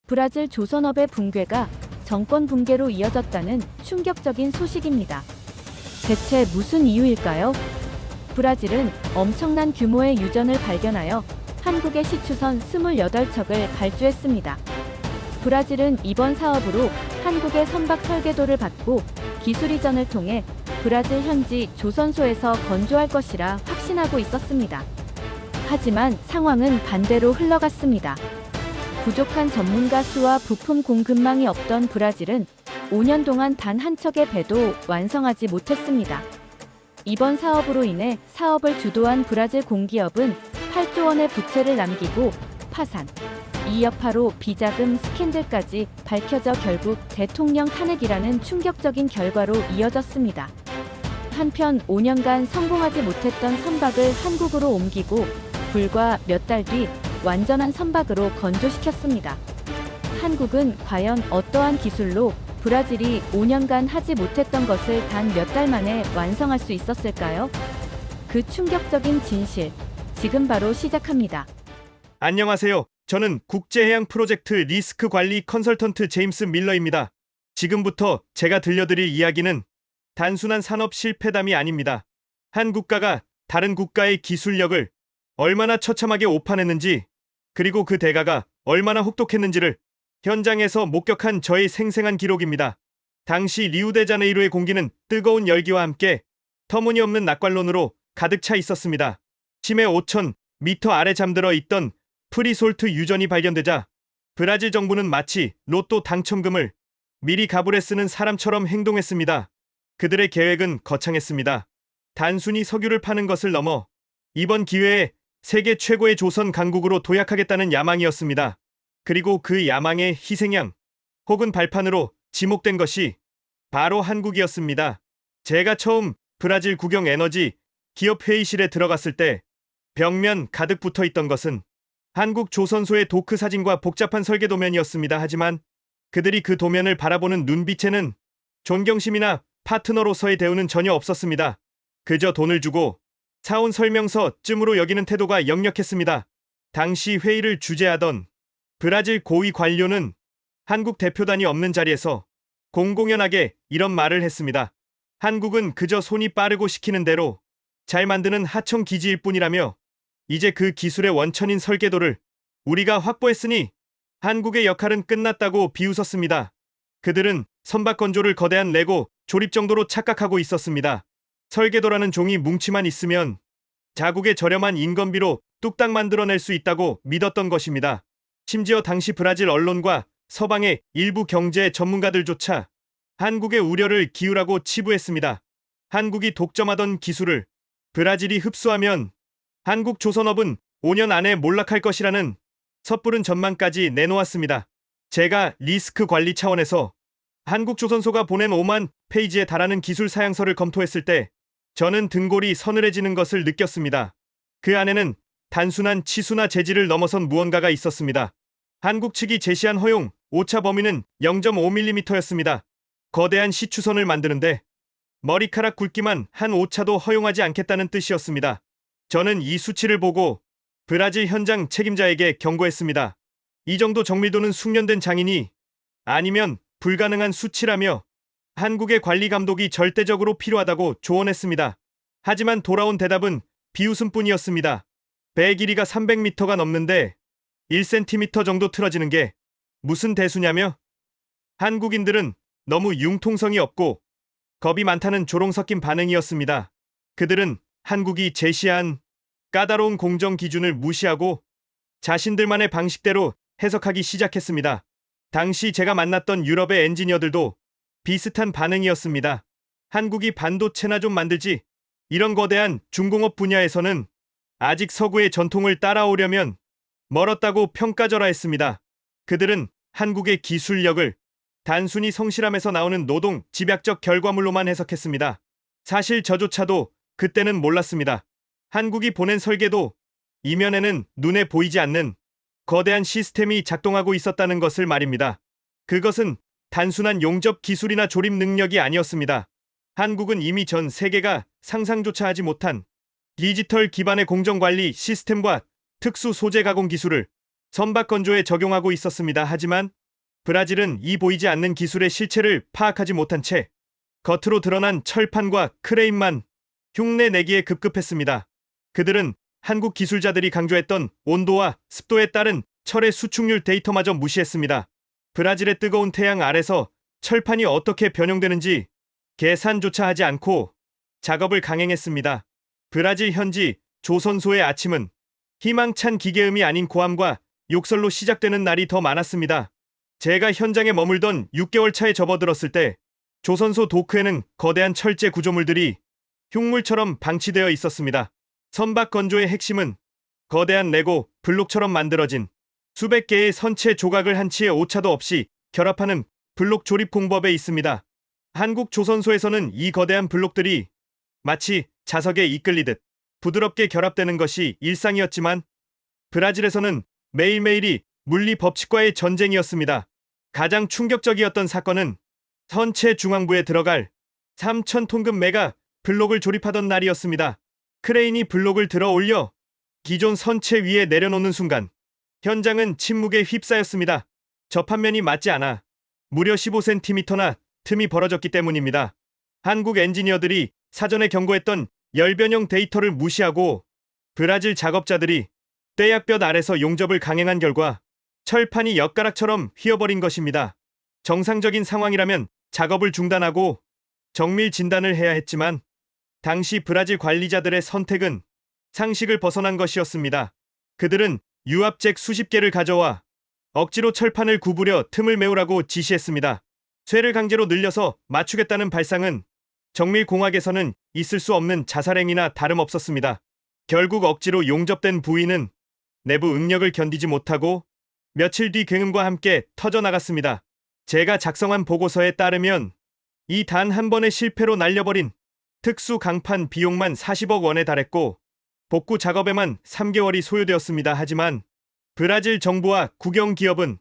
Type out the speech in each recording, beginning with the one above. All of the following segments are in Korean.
브라질 조선업의 붕괴가 정권 붕괴로 이어졌다는 충격적인 소식입니다. 대체 무슨 이유일까요? 브라질은 엄청난 규모의 유전을 발견하여 한국의 시추선 28척을 발주했습니다. 브라질은 이번 사업으로 한국의 선박 설계도를 받고 기술 이전을 통해 브라질 현지 조선소에서 건조할 것이라 확신하고 있었습니다. 하지만 상황은 반대로 흘러갔습니다. 부족한 전문가 수와 부품 공급망이 없던 브라질은 5년 동안 단 한 척의 배도 완성하지 못했습니다. 이번 사업으로 인해 사업을 주도한 브라질 공기업은 8조 원의 부채를 남기고 파산, 이 여파로 비자금 스캔들까지 밝혀져 결국 대통령 탄핵이라는 충격적인 결과로 이어졌습니다. 한편 5년간 성공하지 못했던 선박을 한국으로 옮기고 불과 몇 달 뒤 완전한 선박으로 건조시켰습니다. 한국은 과연 어떠한 기술로 브라질이 5년간 하지 못했던 것을 단 몇 달 만에 완성할 수 있었을까요? 그 충격적인 진실, 지금 바로 시작합니다. 안녕하세요. 저는 국제해양 프로젝트 리스크 관리 컨설턴트 제임스 밀러입니다. 지금부터 제가 들려드릴 이야기는 단순한 산업 실패담이 아닙니다. 한 국가가 다른 국가의 기술력을 얼마나 처참하게 오판했는지, 그리고 그 대가가 얼마나 혹독했는지를 현장에서 목격한 저의 생생한 기록입니다. 당시 리우데자네이루의 공기는 뜨거운 열기와 함께 터무니없는 낙관론으로 가득 차 있었습니다. 심해 5,000m 아래 잠들어 있던 프리솔트 유전이 발견되자 브라질 정부는 마치 로또 당첨금을 미리 가불에 쓰는 사람처럼 행동했습니다. 그들의 계획은 거창했습니다. 단순히 석유를 파는 것을 넘어 이번 기회에 세계 최고의 조선 강국으로 도약하겠다는 야망이었습니다. 그리고 그 야망의 희생양 혹은 발판으로 지목된 것이 바로 한국이었습니다. 제가 처음 브라질 국영 에너지 기업 회의실에 들어갔을 때 벽면 가득 붙어 있던 것은 한국 조선소의 도크 사진과 복잡한 설계 도면이었습니다. 하지만 그들이 그 도면을 바라보는 눈빛에는 존경심이나 파트너로서의 대우는 전혀 없었습니다. 그저 돈을 주고 사온 설명서쯤으로 여기는 태도가 역력했습니다. 당시 회의를 주재하던 브라질 고위 관료는 한국 대표단이 없는 자리에서 공공연하게 이런 말을 했습니다. 한국은 그저 손이 빠르고 시키는 대로 잘 만드는 하청 기지일 뿐이라며 이제 그 기술의 원천인 설계도를 우리가 확보했으니 한국의 역할은 끝났다고 비웃었습니다. 그들은 선박 건조를 거대한 레고 조립 정도로 착각하고 있었습니다. 설계도라는 종이 뭉치만 있으면 자국의 저렴한 인건비로 뚝딱 만들어낼 수 있다고 믿었던 것입니다. 심지어 당시 브라질 언론과 서방의 일부 경제 전문가들조차 한국의 우려를 기울라고 치부했습니다. 한국이 독점하던 기술을 브라질이 흡수하면 한국 조선업은 5년 안에 몰락할 것이라는 섣부른 전망까지 내놓았습니다. 제가 리스크 관리 차원에서 한국조선소가 보낸 5만 페이지에 달하는 기술 사양서를 검토했을 때 저는 등골이 서늘해지는 것을 느꼈습니다. 그 안에는 단순한 치수나 재질을 넘어선 무언가가 있었습니다. 한국 측이 제시한 허용 오차 범위는 0.5mm였습니다. 거대한 시추선을 만드는데 머리카락 굵기만 한 오차도 허용하지 않겠다는 뜻이었습니다. 저는 이 수치를 보고 브라질 현장 책임자에게 경고했습니다. 이 정도 정밀도는 숙련된 장인이 아니면 불가능한 수치라며 한국의 관리 감독이 절대적으로 필요하다고 조언했습니다. 하지만 돌아온 대답은 비웃음뿐이었습니다. 배 길이가 300m가 넘는데 1cm 정도 틀어지는 게 무슨 대수냐며? 한국인들은 너무 융통성이 없고 겁이 많다는 조롱 섞인 반응이었습니다. 그들은 한국이 제시한 까다로운 공정 기준을 무시하고 자신들만의 방식대로 해석하기 시작했습니다. 당시 제가 만났던 유럽의 엔지니어들도 비슷한 반응이었습니다. 한국이 반도체나 좀 만들지, 이런 거대한 중공업 분야에서는 아직 서구의 전통을 따라오려면 멀었다고 평가절하했습니다. 그들은 한국의 기술력을 단순히 성실함에서 나오는 노동, 집약적 결과물로만 해석했습니다. 사실 저조차도 그때는 몰랐습니다. 한국이 보낸 설계도 이면에는 눈에 보이지 않는 거대한 시스템이 작동하고 있었다는 것을 말입니다. 그것은 단순한 용접 기술이나 조립 능력이 아니었습니다. 한국은 이미 전 세계가 상상조차 하지 못한 디지털 기반의 공정관리 시스템과 특수 소재 가공 기술을 선박 건조에 적용하고 있었습니다. 하지만 브라질은 이 보이지 않는 기술의 실체를 파악하지 못한 채 겉으로 드러난 철판과 크레인만 흉내 내기에 급급했습니다. 그들은 한국 기술자들이 강조했던 온도와 습도에 따른 철의 수축률 데이터마저 무시했습니다. 브라질의 뜨거운 태양 아래서 철판이 어떻게 변형되는지 계산조차 하지 않고 작업을 강행했습니다. 브라질 현지 조선소의 아침은 희망찬 기계음이 아닌 고함과 욕설로 시작되는 날이 더 많았습니다. 제가 현장에 머물던 6개월 차에 접어들었을 때 조선소 도크에는 거대한 철제 구조물들이 흉물처럼 방치되어 있었습니다. 선박 건조의 핵심은 거대한 레고 블록처럼 만들어진 수백 개의 선체 조각을 한치의 오차도 없이 결합하는 블록 조립 공법에 있습니다. 한국 조선소에서는 이 거대한 블록들이 마치 자석에 이끌리듯 부드럽게 결합되는 것이 일상이었지만 브라질에서는 매일매일이 물리 법칙과의 전쟁이었습니다. 가장 충격적이었던 사건은 선체 중앙부에 들어갈 3,000톤급 메가 블록을 조립하던 날이었습니다. 크레인이 블록을 들어 올려 기존 선체 위에 내려놓는 순간 현장은 침묵에 휩싸였습니다. 접합면이 맞지 않아 무려 15cm나 틈이 벌어졌기 때문입니다. 한국 엔지니어들이 사전에 경고했던 열변형 데이터를 무시하고 브라질 작업자들이 떼약볕 아래서 용접을 강행한 결과 철판이 엿가락처럼 휘어버린 것입니다. 정상적인 상황이라면 작업을 중단하고 정밀 진단을 해야 했지만 당시 브라질 관리자들의 선택은 상식을 벗어난 것이었습니다. 그들은 유압잭 수십 개를 가져와 억지로 철판을 구부려 틈을 메우라고 지시했습니다. 쇠를 강제로 늘려서 맞추겠다는 발상은 정밀공학에서는 있을 수 없는 자살행위나 다름없었습니다. 결국 억지로 용접된 부위는 내부 응력을 견디지 못하고 며칠 뒤 굉음과 함께 터져나갔습니다. 제가 작성한 보고서에 따르면 이 단 한 번의 실패로 날려버린 특수 강판 비용만 40억 원에 달했고 복구 작업에만 3개월이 소요되었습니다. 하지만 브라질 정부와 국영기업은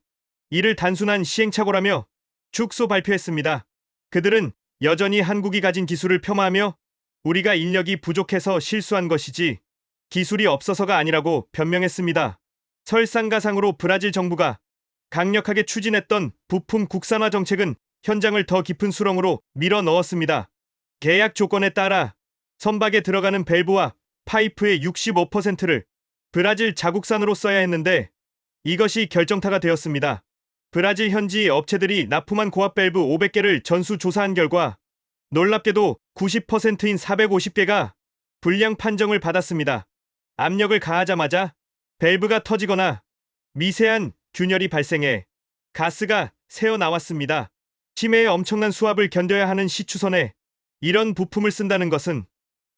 이를 단순한 시행착오라며 축소 발표했습니다. 그들은 여전히 한국이 가진 기술을 폄하하며 우리가 인력이 부족해서 실수한 것이지 기술이 없어서가 아니라고 변명했습니다. 설상가상으로 브라질 정부가 강력하게 추진했던 부품 국산화 정책은 현장을 더 깊은 수렁으로 밀어 넣었습니다. 계약 조건에 따라 선박에 들어가는 밸브와 파이프의 65%를 브라질 자국산으로 써야 했는데 이것이 결정타가 되었습니다. 브라질 현지 업체들이 납품한 고압 밸브 500개를 전수조사한 결과 놀랍게도 90%인 450개가 불량 판정을 받았습니다. 압력을 가하자마자 밸브가 터지거나 미세한 균열이 발생해 가스가 새어나왔습니다. 심해의 엄청난 수압을 견뎌야 하는 시추선에 이런 부품을 쓴다는 것은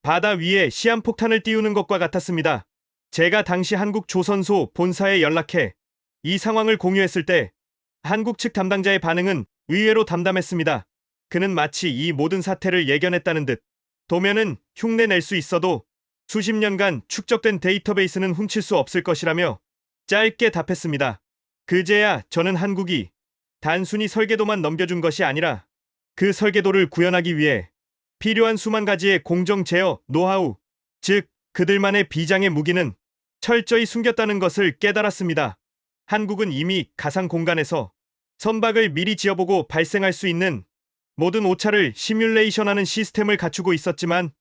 바다 위에 시한폭탄을 띄우는 것과 같았습니다. 제가 당시 한국 조선소 본사에 연락해 이 상황을 공유했을 때 한국 측 담당자의 반응은 의외로 담담했습니다. 그는 마치 이 모든 사태를 예견했다는 듯 도면은 흉내 낼 수 있어도 수십 년간 축적된 데이터베이스는 훔칠 수 없을 것이라며 짧게 답했습니다. 그제야 저는 한국이 단순히 설계도만 넘겨준 것이 아니라 그 설계도를 구현하기 위해 필요한 수만 가지의 공정 제어 노하우, 즉 그들만의 비장의 무기는 철저히 숨겼다는 것을 깨달았습니다. 한국은 이미 가상 공간에서 선박을 미리 지어보고 발생할 수 있는 모든 오차를 시뮬레이션하는 시스템을 갖추고 있었지만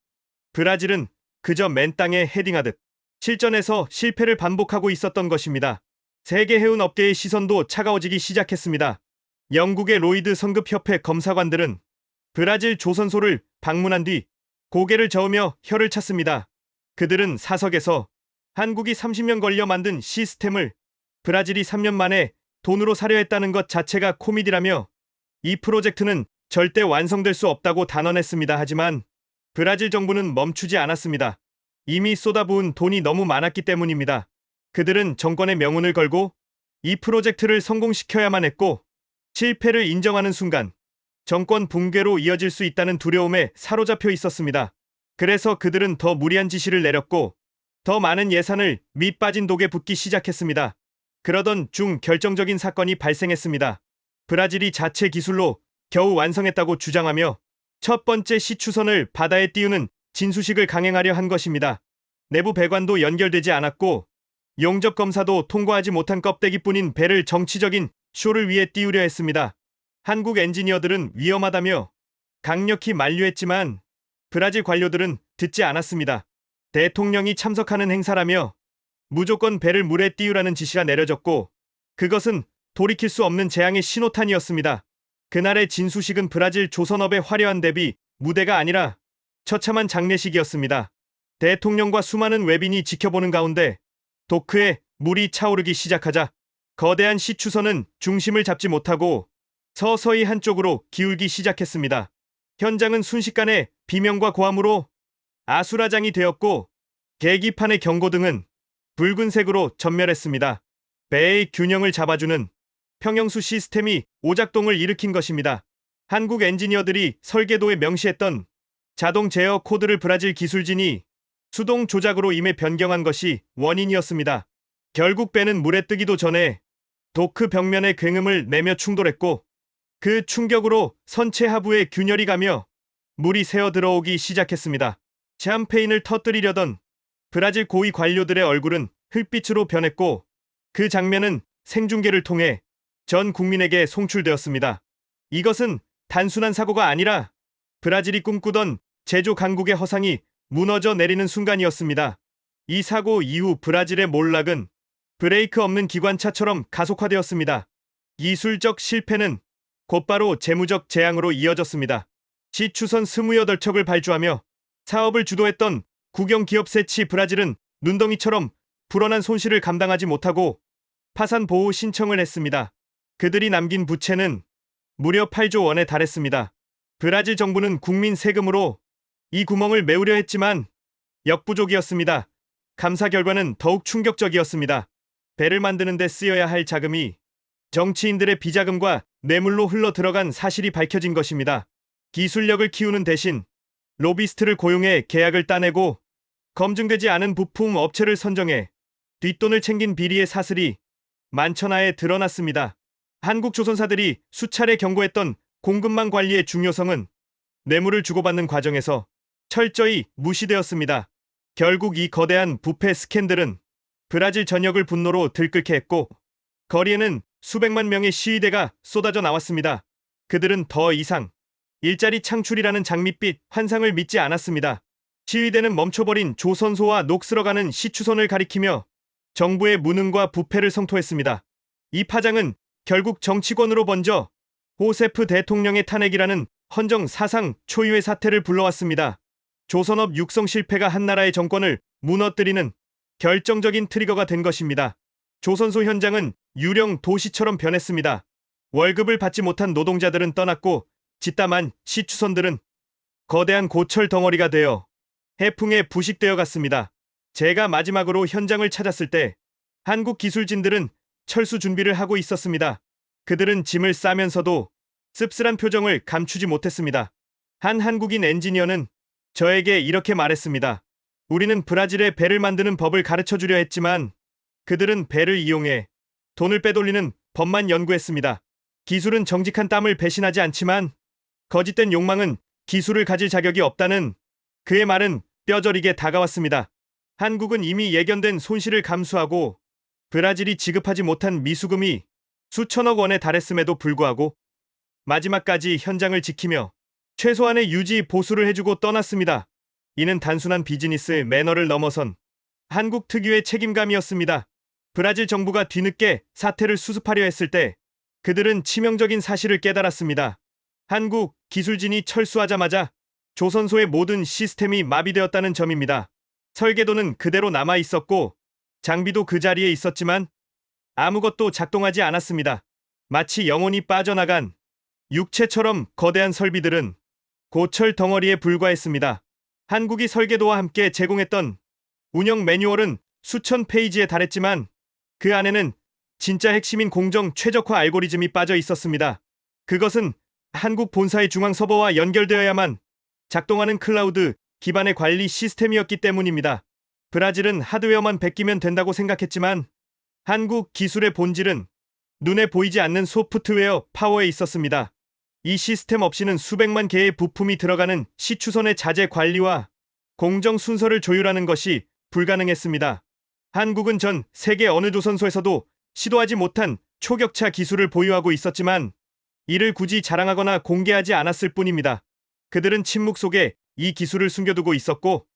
브라질은 그저 맨 땅에 헤딩하듯 실전에서 실패를 반복하고 있었던 것입니다. 세계 해운 업계의 시선도 차가워지기 시작했습니다. 영국의 로이드 성급협회 검사관들은 브라질 조선소를 방문한 뒤 고개를 저으며 혀를 찼습니다. 그들은 사석에서 한국이 30년 걸려 만든 시스템을 브라질이 3년 만에 돈으로 사려 했다는 것 자체가 코미디라며 이 프로젝트는 절대 완성될 수 없다고 단언했습니다. 하지만 브라질 정부는 멈추지 않았습니다. 이미 쏟아부은 돈이 너무 많았기 때문입니다. 그들은 정권의 명운을 걸고 이 프로젝트를 성공시켜야만 했고 실패를 인정하는 순간 정권 붕괴로 이어질 수 있다는 두려움에 사로잡혀 있었습니다. 그래서 그들은 더 무리한 지시를 내렸고 더 많은 예산을 밑 빠진 독에 붓기 시작했습니다. 그러던 중 결정적인 사건이 발생했습니다. 브라질이 자체 기술로 겨우 완성했다고 주장하며 첫 번째 시추선을 바다에 띄우는 진수식을 강행하려 한 것입니다. 내부 배관도 연결되지 않았고 용접 검사도 통과하지 못한 껍데기뿐인 배를 정치적인 쇼를 위해 띄우려 했습니다. 한국 엔지니어들은 위험하다며 강력히 만류했지만 브라질 관료들은 듣지 않았습니다. 대통령이 참석하는 행사라며 무조건 배를 물에 띄우라는 지시가 내려졌고 그것은 돌이킬 수 없는 재앙의 신호탄이었습니다. 그날의 진수식은 브라질 조선업의 화려한 대비 무대가 아니라 처참한 장례식이었습니다. 대통령과 수많은 외빈이 지켜보는 가운데 도크에 물이 차오르기 시작하자 거대한 시추선은 중심을 잡지 못하고 서서히 한쪽으로 기울기 시작했습니다. 현장은 순식간에 비명과 고함으로 아수라장이 되었고 계기판의 경고등은 붉은색으로 전멸했습니다. 배의 균형을 잡아주는 평형수 시스템이 오작동을 일으킨 것입니다. 한국 엔지니어들이 설계도에 명시했던 자동 제어 코드를 브라질 기술진이 수동 조작으로 임해 변경한 것이 원인이었습니다. 결국 배는 물에 뜨기도 전에 도크 벽면의 굉음을 내며 충돌했고 그 충격으로 선체 하부에 균열이 가며 물이 새어 들어오기 시작했습니다. 샴페인을 터뜨리려던 브라질 고위 관료들의 얼굴은 흙빛으로 변했고 그 장면은 생중계를 통해 전 국민에게 송출되었습니다. 이것은 단순한 사고가 아니라 브라질이 꿈꾸던 제조 강국의 허상이 무너져 내리는 순간이었습니다. 이 사고 이후 브라질의 몰락은 브레이크 없는 기관차처럼 가속화되었습니다. 기술적 실패는 곧바로 재무적 재앙으로 이어졌습니다. 시추선 28척을 발주하며 사업을 주도했던 국영기업 세치 브라질은 눈덩이처럼 불어난 손실을 감당하지 못하고 파산 보호 신청을 했습니다. 그들이 남긴 부채는 무려 8조 원에 달했습니다. 브라질 정부는 국민 세금으로 이 구멍을 메우려 했지만 역부족이었습니다. 감사 결과는 더욱 충격적이었습니다. 배를 만드는 데 쓰여야 할 자금이 정치인들의 비자금과 뇌물로 흘러 들어간 사실이 밝혀진 것입니다. 기술력을 키우는 대신 로비스트를 고용해 계약을 따내고 검증되지 않은 부품 업체를 선정해 뒷돈을 챙긴 비리의 사슬이 만천하에 드러났습니다. 한국 조선사들이 수차례 경고했던 공급망 관리의 중요성은 뇌물을 주고받는 과정에서 철저히 무시되었습니다. 결국 이 거대한 부패 스캔들은 브라질 전역을 분노로 들끓게 했고 거리에는 수백만 명의 시위대가 쏟아져 나왔습니다. 그들은 더 이상 일자리 창출이라는 장밋빛 환상을 믿지 않았습니다. 시위대는 멈춰버린 조선소와 녹슬어가는 시추선을 가리키며 정부의 무능과 부패를 성토했습니다. 이 파장은 결국 정치권으로 번져 호세프 대통령의 탄핵이라는 헌정 사상 초유의 사태를 불러왔습니다. 조선업 육성 실패가 한 나라의 정권을 무너뜨리는 결정적인 트리거가 된 것입니다. 조선소 현장은 유령 도시처럼 변했습니다. 월급을 받지 못한 노동자들은 떠났고 짓담한 시추선들은 거대한 고철 덩어리가 되어 해풍에 부식되어 갔습니다. 제가 마지막으로 현장을 찾았을 때 한국 기술진들은 철수 준비를 하고 있었습니다. 그들은 짐을 싸면서도 씁쓸한 표정을 감추지 못했습니다. 한 한국인 엔지니어는 저에게 이렇게 말했습니다. 우리는 브라질에 배를 만드는 법을 가르쳐주려 했지만 그들은 배를 이용해 돈을 빼돌리는 법만 연구했습니다. 기술은 정직한 땀을 배신하지 않지만 거짓된 욕망은 기술을 가질 자격이 없다는 그의 말은 뼈저리게 다가왔습니다. 한국은 이미 예견된 손실을 감수하고 브라질이 지급하지 못한 미수금이 수천억 원에 달했음에도 불구하고 마지막까지 현장을 지키며 최소한의 유지 보수를 해주고 떠났습니다. 이는 단순한 비즈니스 매너를 넘어선 한국 특유의 책임감이었습니다. 브라질 정부가 뒤늦게 사태를 수습하려 했을 때 그들은 치명적인 사실을 깨달았습니다. 한국 기술진이 철수하자마자 조선소의 모든 시스템이 마비되었다는 점입니다. 설계도는 그대로 남아 있었고 장비도 그 자리에 있었지만 아무것도 작동하지 않았습니다. 마치 영혼이 빠져나간 육체처럼 거대한 설비들은 고철 덩어리에 불과했습니다. 한국이 설계도와 함께 제공했던 운영 매뉴얼은 수천 페이지에 달했지만 그 안에는 진짜 핵심인 공정 최적화 알고리즘이 빠져 있었습니다. 그것은 한국 본사의 중앙 서버와 연결되어야만 작동하는 클라우드 기반의 관리 시스템이었기 때문입니다. 브라질은 하드웨어만 베끼면 된다고 생각했지만 한국 기술의 본질은 눈에 보이지 않는 소프트웨어 파워에 있었습니다. 이 시스템 없이는 수백만 개의 부품이 들어가는 시추선의 자재 관리와 공정 순서를 조율하는 것이 불가능했습니다. 한국은 전 세계 어느 조선소에서도 시도하지 못한 초격차 기술을 보유하고 있었지만 이를 굳이 자랑하거나 공개하지 않았을 뿐입니다. 그들은 침묵 속에 이 기술을 숨겨두고 있었고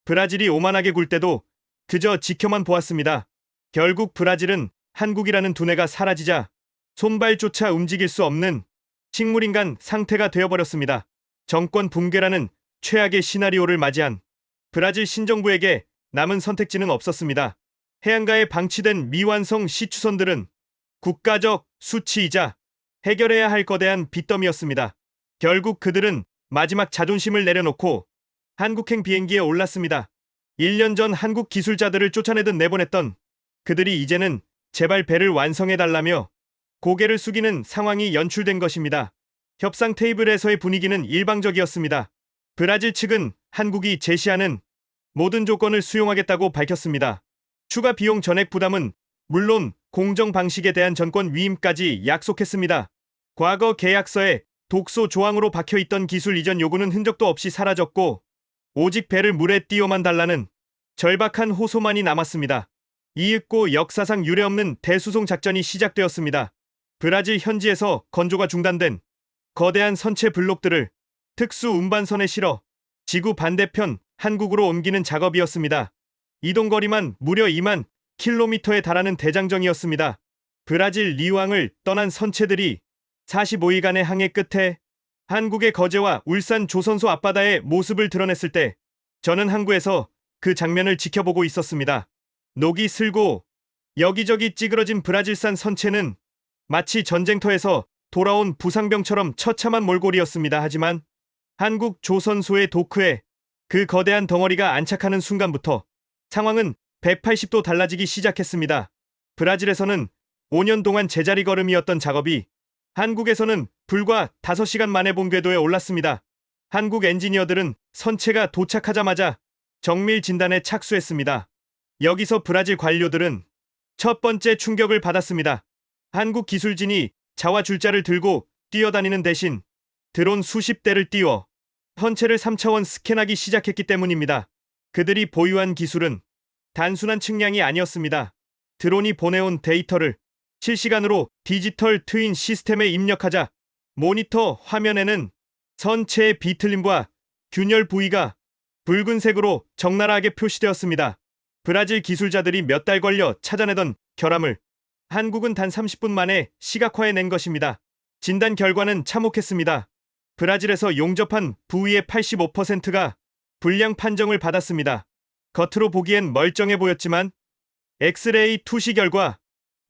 브라질이 오만하게 굴 때도 그저 지켜만 보았습니다. 결국 브라질은 한국이라는 두뇌가 사라지자 손발조차 움직일 수 없는 식물인간 상태가 되어버렸습니다. 정권 붕괴라는 최악의 시나리오를 맞이한 브라질 신정부에게 남은 선택지는 없었습니다. 해안가에 방치된 미완성 시추선들은 국가적 수치이자 해결해야 할 거대한 빚더미였습니다. 결국 그들은 마지막 자존심을 내려놓고 한국행 비행기에 올랐습니다. 1년 전 한국 기술자들을 쫓아내듯 내보냈던 그들이 이제는 제발 배를 완성해달라며 고개를 숙이는 상황이 연출된 것입니다. 협상 테이블에서의 분위기는 일방적이었습니다. 브라질 측은 한국이 제시하는 모든 조건을 수용하겠다고 밝혔습니다. 추가 비용 전액 부담은 물론 공정 방식에 대한 전권 위임까지 약속했습니다. 과거 계약서에 독소 조항으로 박혀있던 기술 이전 요구는 흔적도 없이 사라졌고 오직 배를 물에 띄워만 달라는 절박한 호소만이 남았습니다. 이윽고 역사상 유례없는 대수송 작전이 시작되었습니다. 브라질 현지에서 건조가 중단된 거대한 선체 블록들을 특수 운반선에 실어 지구 반대편 한국으로 옮기는 작업이었습니다. 이동거리만 무려 2만 킬로미터에 달하는 대장정이었습니다. 브라질 리우항을 떠난 선체들이 45일간의 항해 끝에 한국의 거제와 울산 조선소 앞바다의 모습을 드러냈을 때 저는 항구에서 그 장면을 지켜보고 있었습니다. 녹이 슬고 여기저기 찌그러진 브라질산 선체는 마치 전쟁터에서 돌아온 부상병처럼 처참한 몰골이었습니다. 하지만 한국 조선소의 도크에 그 거대한 덩어리가 안착하는 순간부터 상황은 180도 달라지기 시작했습니다. 브라질에서는 5년 동안 제자리 걸음이었던 작업이 한국에서는 불과 5시간 만에 본 궤도에 올랐습니다. 한국 엔지니어들은 선체가 도착하자마자 정밀 진단에 착수했습니다. 여기서 브라질 관료들은 첫 번째 충격을 받았습니다. 한국 기술진이 자화줄자를 들고 뛰어다니는 대신 드론 수십 대를 띄워 선체를 3차원 스캔하기 시작했기 때문입니다. 그들이 보유한 기술은 단순한 측량이 아니었습니다. 드론이 보내온 데이터를 실시간으로 디지털 트윈 시스템에 입력하자 모니터 화면에는 선체의 비틀림과 균열 부위가 붉은색으로 적나라하게 표시되었습니다. 브라질 기술자들이 몇 달 걸려 찾아내던 결함을 한국은 단 30분 만에 시각화해낸 것입니다. 진단 결과는 참혹했습니다. 브라질에서 용접한 부위의 85%가 불량 판정을 받았습니다. 겉으로 보기엔 멀쩡해 보였지만 엑스레이 투시 결과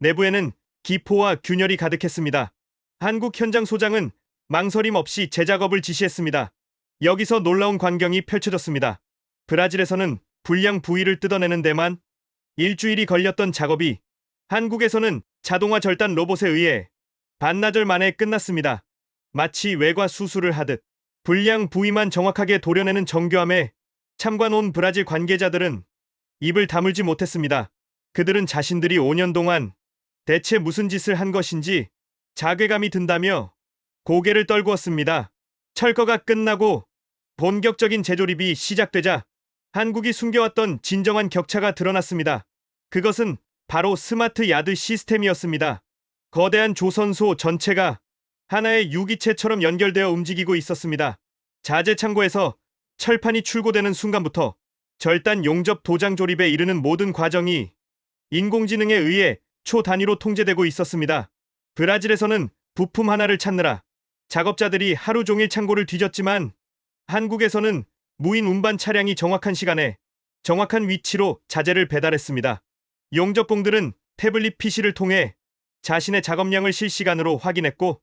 내부에는 기포와 균열이 가득했습니다. 한국 현장 소장은 망설임 없이 재작업을 지시했습니다. 여기서 놀라운 광경이 펼쳐졌습니다. 브라질에서는 불량 부위를 뜯어내는 데만 일주일이 걸렸던 작업이 한국에서는 자동화 절단 로봇에 의해 반나절 만에 끝났습니다. 마치 외과 수술을 하듯 불량 부위만 정확하게 도려내는 정교함에 참관 온 브라질 관계자들은 입을 다물지 못했습니다. 그들은 자신들이 5년 동안 대체 무슨 짓을 한 것인지 자괴감이 든다며 고개를 떨구었습니다. 철거가 끝나고 본격적인 재조립이 시작되자 한국이 숨겨왔던 진정한 격차가 드러났습니다. 그것은 바로 스마트 야드 시스템이었습니다. 거대한 조선소 전체가 하나의 유기체처럼 연결되어 움직이고 있었습니다. 자재 창고에서 철판이 출고되는 순간부터 절단 용접 도장 조립에 이르는 모든 과정이 인공지능에 의해 초단위로 통제되고 있었습니다. 브라질에서는 부품 하나를 찾느라 작업자들이 하루 종일 창고를 뒤졌지만 한국에서는 무인 운반 차량이 정확한 시간에 정확한 위치로 자재를 배달했습니다. 용접공들은 태블릿 PC를 통해 자신의 작업량을 실시간으로 확인했고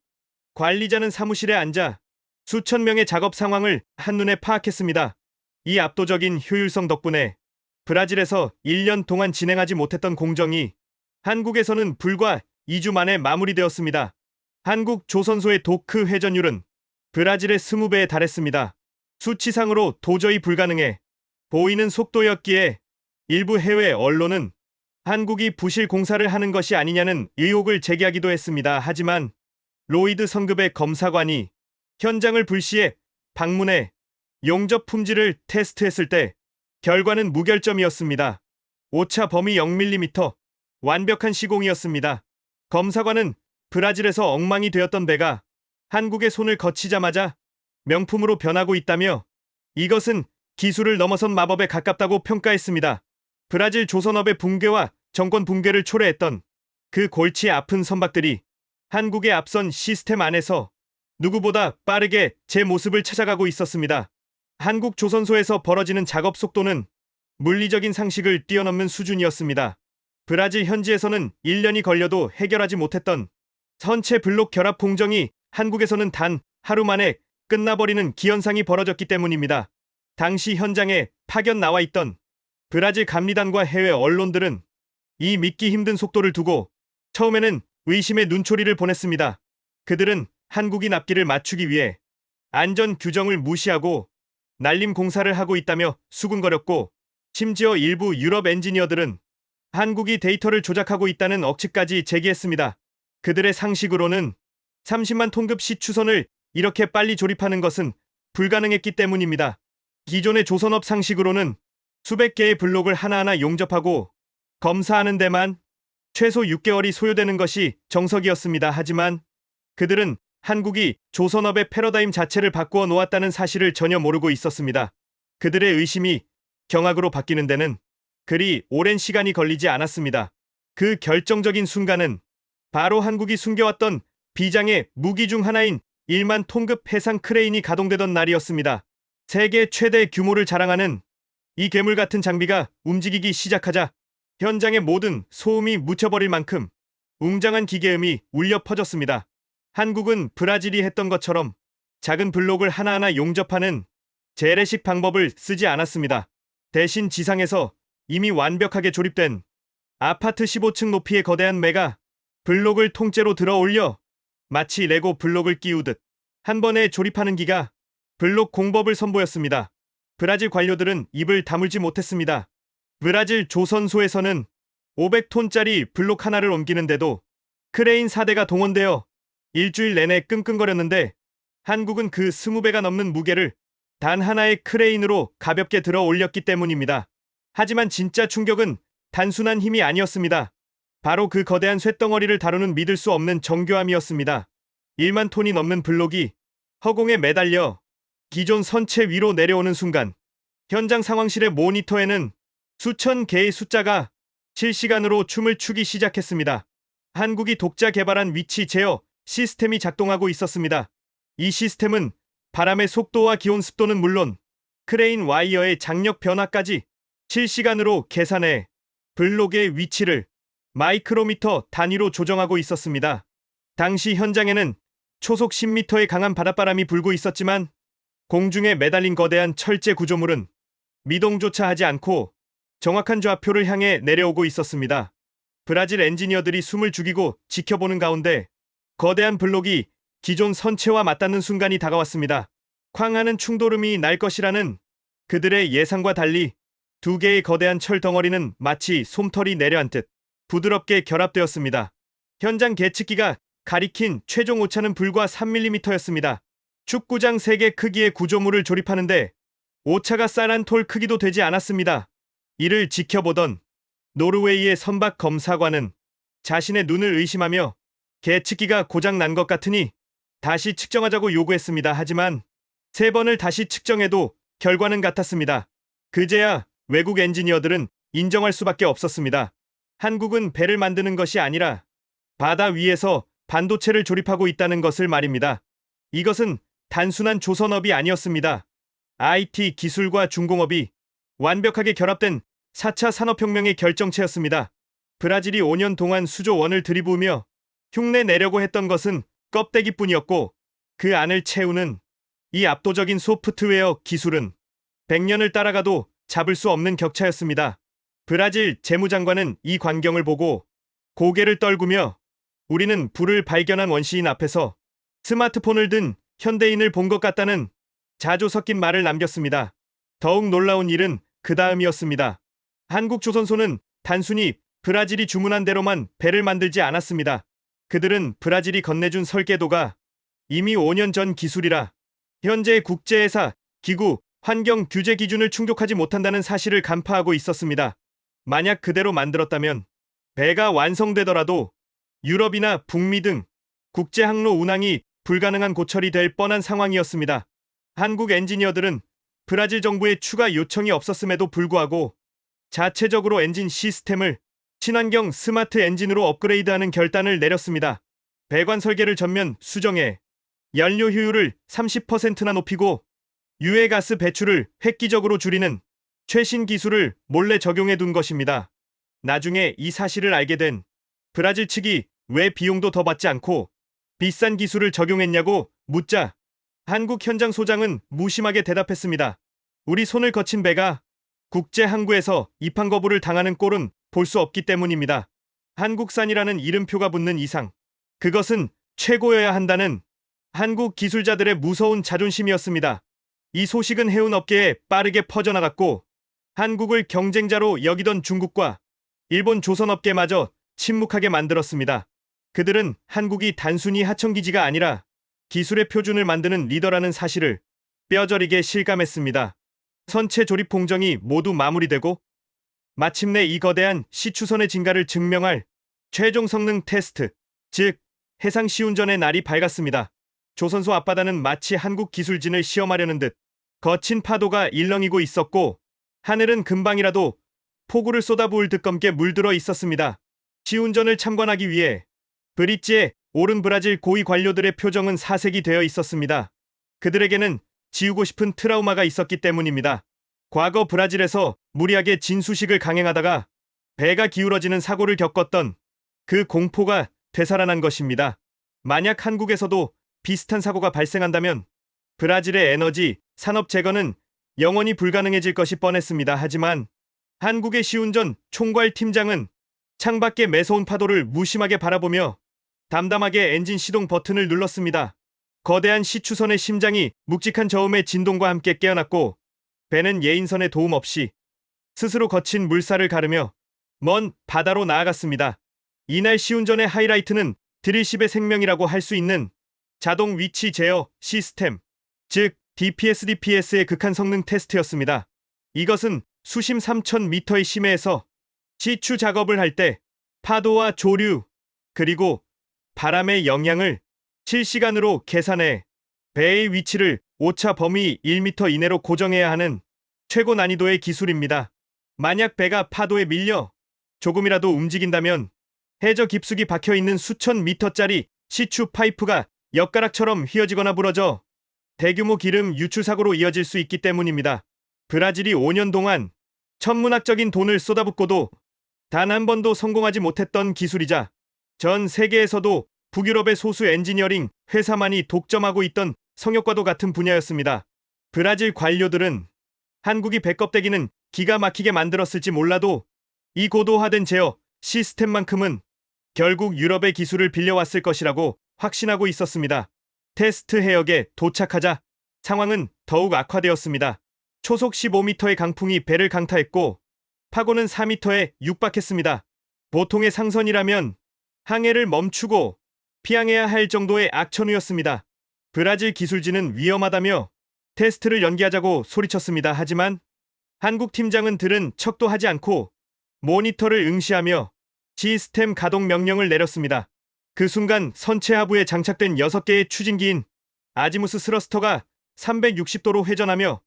관리자는 사무실에 앉아 수천 명의 작업 상황을 한눈에 파악했습니다. 이 압도적인 효율성 덕분에 브라질에서 1년 동안 진행하지 못했던 공정이 한국에서는 불과 2주 만에 마무리되었습니다. 한국 조선소의 도크 회전율은 브라질의 20배에 달했습니다. 수치상으로 도저히 불가능해 보이는 속도였기에 일부 해외 언론은 한국이 부실 공사를 하는 것이 아니냐는 의혹을 제기하기도 했습니다. 하지만 로이드 성급의 검사관이 현장을 불시해 방문해 용접 품질을 테스트했을 때 결과는 무결점이었습니다. 오차 범위 0mm, 완벽한 시공이었습니다. 검사관은 브라질에서 엉망이 되었던 배가 한국의 손을 거치자마자 명품으로 변하고 있다며 이것은 기술을 넘어선 마법에 가깝다고 평가했습니다. 브라질 조선업의 붕괴와 정권 붕괴를 초래했던 그 골치 아픈 선박들이 한국의 앞선 시스템 안에서 누구보다 빠르게 제 모습을 찾아가고 있었습니다. 한국 조선소에서 벌어지는 작업 속도는 물리적인 상식을 뛰어넘는 수준이었습니다. 브라질 현지에서는 1년이 걸려도 해결하지 못했던 선체 블록 결합 공정이 한국에서는 단 하루 만에 끝나버리는 기현상이 벌어졌기 때문입니다. 당시 현장에 파견 나와 있던 브라질 감리단과 해외 언론들은 이 믿기 힘든 속도를 두고 처음에는 의심의 눈초리를 보냈습니다. 그들은 한국이 납기를 맞추기 위해 안전 규정을 무시하고 날림 공사를 하고 있다며 수군거렸고 심지어 일부 유럽 엔지니어들은 한국이 데이터를 조작하고 있다는 억측까지 제기했습니다. 그들의 상식으로는 30만 톤급 시추선을 이렇게 빨리 조립하는 것은 불가능했기 때문입니다. 기존의 조선업 상식으로는 수백 개의 블록을 하나하나 용접하고 검사하는 데만 최소 6개월이 소요되는 것이 정석이었습니다. 하지만 그들은 한국이 조선업의 패러다임 자체를 바꾸어 놓았다는 사실을 전혀 모르고 있었습니다. 그들의 의심이 경악으로 바뀌는 데는 그리 오랜 시간이 걸리지 않았습니다. 그 결정적인 순간은 바로 한국이 숨겨왔던 비장의 무기 중 하나인 1만 톤급 해상 크레인이 가동되던 날이었습니다. 세계 최대 규모를 자랑하는 이 괴물 같은 장비가 움직이기 시작하자 현장의 모든 소음이 묻혀버릴 만큼 웅장한 기계음이 울려 퍼졌습니다. 한국은 브라질이 했던 것처럼 작은 블록을 하나하나 용접하는 재래식 방법을 쓰지 않았습니다. 대신 지상에서 이미 완벽하게 조립된 아파트 15층 높이의 거대한 매가 블록을 통째로 들어 올려 마치 레고 블록을 끼우듯 한 번에 조립하는 기가 블록 공법을 선보였습니다. 브라질 관료들은 입을 다물지 못했습니다. 브라질 조선소에서는 500톤짜리 블록 하나를 옮기는데도 크레인 4대가 동원되어 일주일 내내 끙끙거렸는데 한국은 그 20배가 넘는 무게를 단 하나의 크레인으로 가볍게 들어 올렸기 때문입니다. 하지만 진짜 충격은 단순한 힘이 아니었습니다. 바로 그 거대한 쇳덩어리를 다루는 믿을 수 없는 정교함이었습니다. 1만 톤이 넘는 블록이 허공에 매달려 기존 선체 위로 내려오는 순간 현장 상황실의 모니터에는 수천 개의 숫자가 실시간으로 춤을 추기 시작했습니다. 한국이 독자 개발한 위치 제어 시스템이 작동하고 있었습니다. 이 시스템은 바람의 속도와 기온 습도는 물론 크레인 와이어의 장력 변화까지 실시간으로 계산해 블록의 위치를 마이크로미터 단위로 조정하고 있었습니다. 당시 현장에는 초속 10m의 강한 바닷바람이 불고 있었지만 공중에 매달린 거대한 철제 구조물은 미동조차 하지 않고 정확한 좌표를 향해 내려오고 있었습니다. 브라질 엔지니어들이 숨을 죽이고 지켜보는 가운데 거대한 블록이 기존 선체와 맞닿는 순간이 다가왔습니다. 쾅하는 충돌음이 날 것이라는 그들의 예상과 달리 두 개의 거대한 철 덩어리는 마치 솜털이 내려앉듯 부드럽게 결합되었습니다. 현장 계측기가 가리킨 최종 오차는 불과 3mm였습니다. 축구장 3개 크기의 구조물을 조립하는데 오차가 쌀한 톨 크기도 되지 않았습니다. 이를 지켜보던 노르웨이의 선박 검사관은 자신의 눈을 의심하며 계측기가 고장 난 것 같으니 다시 측정하자고 요구했습니다. 하지만 3번을 다시 측정해도 결과는 같았습니다. 그제야 외국 엔지니어들은 인정할 수밖에 없었습니다. 한국은 배를 만드는 것이 아니라 바다 위에서 반도체를 조립하고 있다는 것을 말입니다. 이것은 단순한 조선업이 아니었습니다. IT 기술과 중공업이 완벽하게 결합된 4차 산업혁명의 결정체였습니다. 브라질이 5년 동안 수조 원을 들이부으며 흉내 내려고 했던 것은 껍데기뿐이었고 그 안을 채우는 이 압도적인 소프트웨어 기술은 100년을 따라가도 잡을 수 없는 격차였습니다. 브라질 재무장관은 이 광경을 보고 고개를 떨구며 우리는 불을 발견한 원시인 앞에서 스마트폰을 든 현대인을 본 것 같다는 자조 섞인 말을 남겼습니다. 더욱 놀라운 일은 그 다음이었습니다. 한국조선소는 단순히 브라질이 주문한 대로만 배를 만들지 않았습니다. 그들은 브라질이 건네준 설계도가 이미 5년 전 기술이라 현재 국제회사, 기구, 환경 규제 기준을 충족하지 못한다는 사실을 간파하고 있었습니다. 만약 그대로 만들었다면 배가 완성되더라도 유럽이나 북미 등 국제 항로 운항이 불가능한 고철이 될 뻔한 상황이었습니다. 한국 엔지니어들은 브라질 정부의 추가 요청이 없었음에도 불구하고 자체적으로 엔진 시스템을 친환경 스마트 엔진으로 업그레이드하는 결단을 내렸습니다. 배관 설계를 전면 수정해 연료 효율을 30%나 높이고 유해가스 배출을 획기적으로 줄이는 최신 기술을 몰래 적용해 둔 것입니다. 나중에 이 사실을 알게 된 브라질 측이 왜 비용도 더 받지 않고 비싼 기술을 적용했냐고 묻자 한국 현장 소장은 무심하게 대답했습니다. 우리 손을 거친 배가 국제 항구에서 입항 거부를 당하는 꼴은 볼 수 없기 때문입니다. 한국산이라는 이름표가 붙는 이상 그것은 최고여야 한다는 한국 기술자들의 무서운 자존심이었습니다. 이 소식은 해운 업계에 빠르게 퍼져나갔고 한국을 경쟁자로 여기던 중국과 일본 조선업계마저 침묵하게 만들었습니다. 그들은 한국이 단순히 하청기지가 아니라 기술의 표준을 만드는 리더라는 사실을 뼈저리게 실감했습니다. 선체 조립 공정이 모두 마무리되고 마침내 이 거대한 시추선의 진가를 증명할 최종 성능 테스트, 즉 해상 시운전의 날이 밝았습니다. 조선소 앞바다는 마치 한국 기술진을 시험하려는 듯 거친 파도가 일렁이고 있었고 하늘은 금방이라도 폭우를 쏟아부을 듯 검게 물들어 있었습니다. 시운전을 참관하기 위해 브릿지에 오른 브라질 고위 관료들의 표정은 사색이 되어 있었습니다. 그들에게는 지우고 싶은 트라우마가 있었기 때문입니다. 과거 브라질에서 무리하게 진수식을 강행하다가 배가 기울어지는 사고를 겪었던 그 공포가 되살아난 것입니다. 만약 한국에서도 비슷한 사고가 발생한다면 브라질의 에너지 산업 재건은 영원히 불가능해질 것이 뻔했습니다. 하지만 한국의 시운전 총괄팀장은 창밖의 매서운 파도를 무심하게 바라보며 담담하게 엔진 시동 버튼을 눌렀습니다. 거대한 시추선의 심장이 묵직한 저음의 진동과 함께 깨어났고 배는 예인선의 도움 없이 스스로 거친 물살을 가르며 먼 바다로 나아갔습니다. 이날 시운전의 하이라이트는 드릴십의 생명이라고 할 수 있는 자동 위치 제어 시스템, 즉 DPSDPS의 극한 성능 테스트였습니다. 이것은 수심 3,000m의 심해에서 시추 작업을 할 때 파도와 조류, 그리고 바람의 영향을 실시간으로 계산해 배의 위치를 오차 범위 1m 이내로 고정해야 하는 최고 난이도의 기술입니다. 만약 배가 파도에 밀려 조금이라도 움직인다면 해저 깊숙이 박혀있는 수천 미터짜리 시추 파이프가 엿가락처럼 휘어지거나 부러져 대규모 기름 유출 사고로 이어질 수 있기 때문입니다. 브라질이 5년 동안 천문학적인 돈을 쏟아붓고도 단 한 번도 성공하지 못했던 기술이자 전 세계에서도 북유럽의 소수 엔지니어링 회사만이 독점하고 있던 성역과도 같은 분야였습니다. 브라질 관료들은 한국이 배껍데기는 기가 막히게 만들었을지 몰라도 이 고도화된 제어 시스템만큼은 결국 유럽의 기술을 빌려왔을 것이라고 확신하고 있었습니다. 테스트 해역에 도착하자 상황은 더욱 악화되었습니다. 초속 15m의 강풍이 배를 강타했고 파고는 4m에 육박했습니다. 보통의 상선이라면 항해를 멈추고 피항해야 할 정도의 악천후였습니다. 브라질 기술진은 위험하다며 테스트를 연기하자고 소리쳤습니다. 하지만 한국 팀장은 들은 척도 하지 않고 모니터를 응시하며 시스템 가동 명령을 내렸습니다. 그 순간 선체 하부에 장착된 6개의 추진기인 아지무스 스러스터가 360도로 회전하며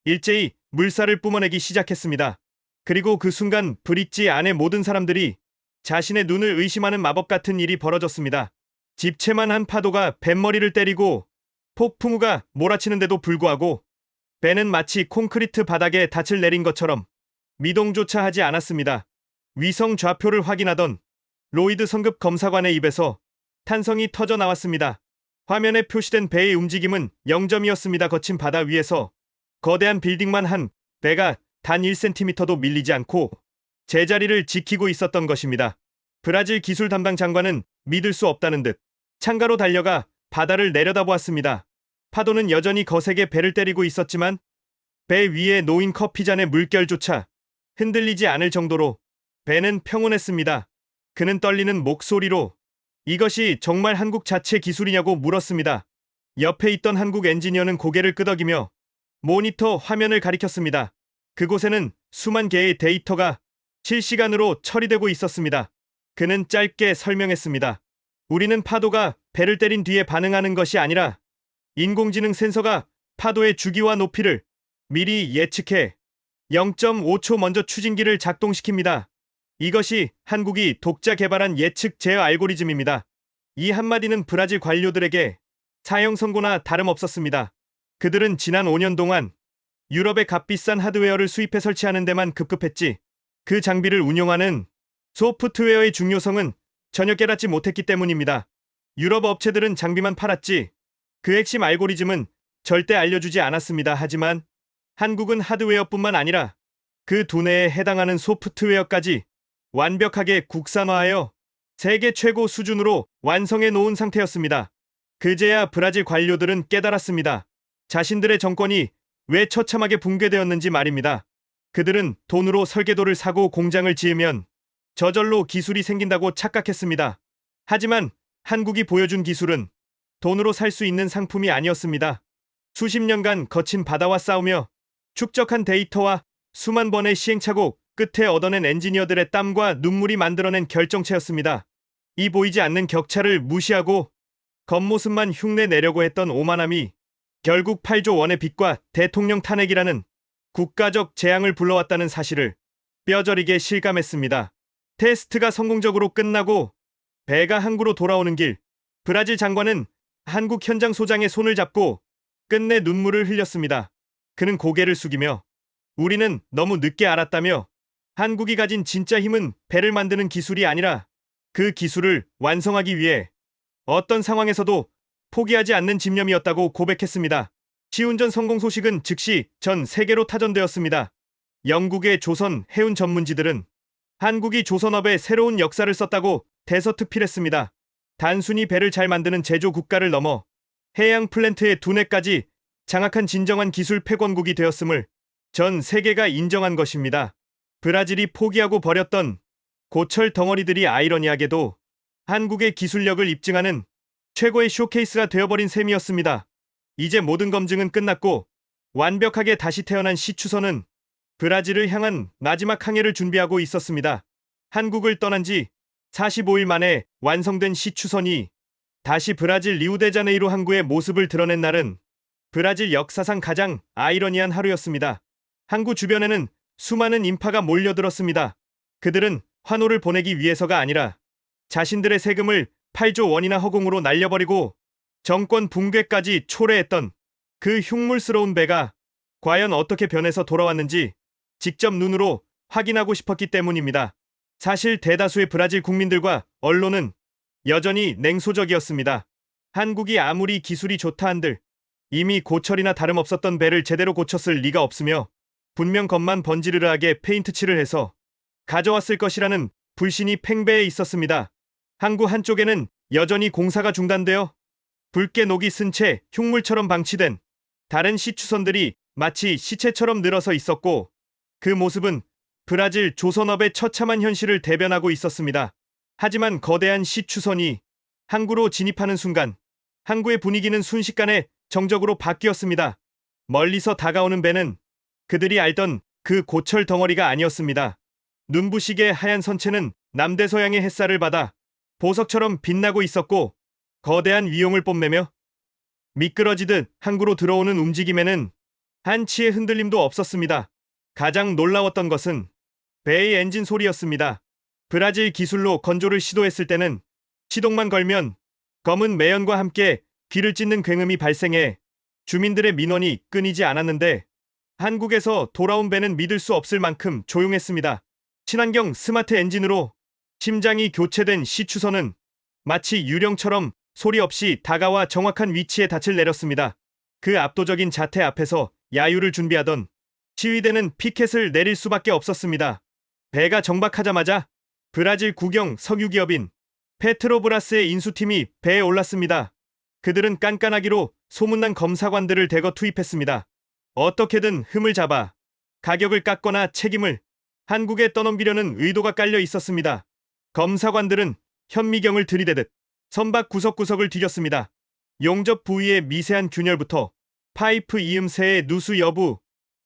일제히 물살을 뿜어내기 시작했습니다. 그리고 그 순간 브릿지 안의 모든 사람들이 자신의 눈을 의심하는 마법 같은 일이 벌어졌습니다. 집채만 한 파도가 뱃머리를 때리고 폭풍우가 몰아치는데도 불구하고 배는 마치 콘크리트 바닥에 닻을 내린 것처럼 미동조차 하지 않았습니다. 위성 좌표를 확인하던 로이드 성급 검사관의 입에서 탄성이 터져 나왔습니다. 화면에 표시된 배의 움직임은 0점이었습니다. 거친 바다 위에서 거대한 빌딩만 한 배가 단 1cm도 밀리지 않고 제자리를 지키고 있었던 것입니다. 브라질 기술 담당 장관은 믿을 수 없다는 듯 창가로 달려가 바다를 내려다보았습니다. 파도는 여전히 거세게 배를 때리고 있었지만 배 위에 놓인 커피잔의 물결조차 흔들리지 않을 정도로 배는 평온했습니다. 그는 떨리는 목소리로 이것이 정말 한국 자체 기술이냐고 물었습니다. 옆에 있던 한국 엔지니어는 고개를 끄덕이며 모니터 화면을 가리켰습니다. 그곳에는 수만 개의 데이터가 실시간으로 처리되고 있었습니다. 그는 짧게 설명했습니다. 우리는 파도가 배를 때린 뒤에 반응하는 것이 아니라 인공지능 센서가 파도의 주기와 높이를 미리 예측해 0.5초 먼저 추진기를 작동시킵니다. 이것이 한국이 독자 개발한 예측 제어 알고리즘입니다. 이 한마디는 브라질 관료들에게 사형 선고나 다름없었습니다. 그들은 지난 5년 동안 유럽의 값비싼 하드웨어를 수입해 설치하는 데만 급급했지 그 장비를 운용하는 소프트웨어의 중요성은 전혀 깨닫지 못했기 때문입니다. 유럽 업체들은 장비만 팔았지 그 핵심 알고리즘은 절대 알려주지 않았습니다. 하지만 한국은 하드웨어뿐만 아니라 그 두뇌에 해당하는 소프트웨어까지 완벽하게 국산화하여 세계 최고 수준으로 완성해 놓은 상태였습니다. 그제야 브라질 관료들은 깨달았습니다. 자신들의 정권이 왜 처참하게 붕괴되었는지 말입니다. 그들은 돈으로 설계도를 사고 공장을 지으면 저절로 기술이 생긴다고 착각했습니다. 하지만 한국이 보여준 기술은 돈으로 살 수 있는 상품이 아니었습니다. 수십 년간 거친 바다와 싸우며 축적한 데이터와 수만 번의 시행착오 끝에 얻어낸 엔지니어들의 땀과 눈물이 만들어낸 결정체였습니다. 이 보이지 않는 격차를 무시하고 겉모습만 흉내 내려고 했던 오만함이 결국 8조 원의 빚과 대통령 탄핵이라는 국가적 재앙을 불러왔다는 사실을 뼈저리게 실감했습니다. 테스트가 성공적으로 끝나고 배가 항구로 돌아오는 길, 브라질 장관은 한국 현장 소장의 손을 잡고 끝내 눈물을 흘렸습니다. 그는 고개를 숙이며 우리는 너무 늦게 알았다며 한국이 가진 진짜 힘은 배를 만드는 기술이 아니라 그 기술을 완성하기 위해 어떤 상황에서도 포기하지 않는 집념이었다고 고백했습니다. 시운전 성공 소식은 즉시 전 세계로 타전되었습니다. 영국의 조선 해운 전문지들은 한국이 조선업에 새로운 역사를 썼다고 대서특필했습니다. 단순히 배를 잘 만드는 제조 국가를 넘어 해양 플랜트의 두뇌까지 장악한 진정한 기술 패권국이 되었음을 전 세계가 인정한 것입니다. 브라질이 포기하고 버렸던 고철 덩어리들이 아이러니하게도 한국의 기술력을 입증하는 최고의 쇼케이스가 되어버린 셈이었습니다. 이제 모든 검증은 끝났고 완벽하게 다시 태어난 시추선은 브라질을 향한 마지막 항해를 준비하고 있었습니다. 한국을 떠난 지 45일 만에 완성된 시추선이 다시 브라질 리우데자네이루 항구의 모습을 드러낸 날은 브라질 역사상 가장 아이러니한 하루였습니다. 항구 주변에는 수많은 인파가 몰려들었습니다. 그들은 환호를 보내기 위해서가 아니라 자신들의 세금을 8조 원이나 허공으로 날려버리고 정권 붕괴까지 초래했던 그 흉물스러운 배가 과연 어떻게 변해서 돌아왔는지 직접 눈으로 확인하고 싶었기 때문입니다. 사실 대다수의 브라질 국민들과 언론은 여전히 냉소적이었습니다. 한국이 아무리 기술이 좋다 한들 이미 고철이나 다름없었던 배를 제대로 고쳤을 리가 없으며 분명 겉만 번지르르하게 페인트 칠을 해서 가져왔을 것이라는 불신이 팽배해 있었습니다. 항구 한쪽에는 여전히 공사가 중단되어 붉게 녹이 쓴 채 흉물처럼 방치된 다른 시추선들이 마치 시체처럼 늘어서 있었고 그 모습은 브라질 조선업의 처참한 현실을 대변하고 있었습니다. 하지만 거대한 시추선이 항구로 진입하는 순간 항구의 분위기는 순식간에 정적으로 바뀌었습니다. 멀리서 다가오는 배는 그들이 알던 그 고철 덩어리가 아니었습니다. 눈부시게 하얀 선체는 남대서양의 햇살을 받아 보석처럼 빛나고 있었고 거대한 위용을 뽐내며 미끄러지듯 항구로 들어오는 움직임에는 한치의 흔들림도 없었습니다. 가장 놀라웠던 것은 배의 엔진 소리였습니다. 브라질 기술로 건조를 시도했을 때는 시동만 걸면 검은 매연과 함께 귀를 찢는 굉음이 발생해 주민들의 민원이 끊이지 않았는데 한국에서 돌아온 배는 믿을 수 없을 만큼 조용했습니다. 친환경 스마트 엔진으로 심장이 교체된 시추선은 마치 유령처럼 소리 없이 다가와 정확한 위치에 닻을 내렸습니다. 그 압도적인 자태 앞에서 야유를 준비하던 시위대는 피켓을 내릴 수밖에 없었습니다. 배가 정박하자마자 브라질 국영 석유기업인 페트로브라스의 인수팀이 배에 올랐습니다. 그들은 깐깐하기로 소문난 검사관들을 대거 투입했습니다. 어떻게든 흠을 잡아 가격을 깎거나 책임을 한국에 떠넘기려는 의도가 깔려 있었습니다. 검사관들은 현미경을 들이대듯 선박 구석구석을 뒤졌습니다. 용접 부위의 미세한 균열부터 파이프 이음새의 누수 여부,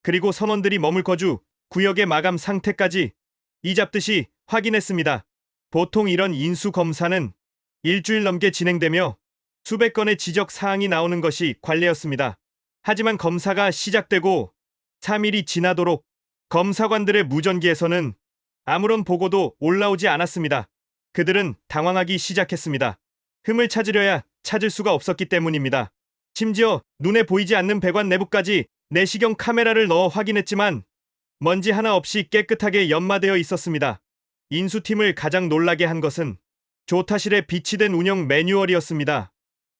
그리고 선원들이 머물 거주 구역의 마감 상태까지 이잡듯이 확인했습니다. 보통 이런 인수 검사는 일주일 넘게 진행되며 수백 건의 지적 사항이 나오는 것이 관례였습니다. 하지만 검사가 시작되고 3일이 지나도록 검사관들의 무전기에서는 아무런 보고도 올라오지 않았습니다. 그들은 당황하기 시작했습니다. 흠을 찾으려야 찾을 수가 없었기 때문입니다. 심지어 눈에 보이지 않는 배관 내부까지 내시경 카메라를 넣어 확인했지만 먼지 하나 없이 깨끗하게 연마되어 있었습니다. 인수팀을 가장 놀라게 한 것은 조타실에 비치된 운영 매뉴얼이었습니다.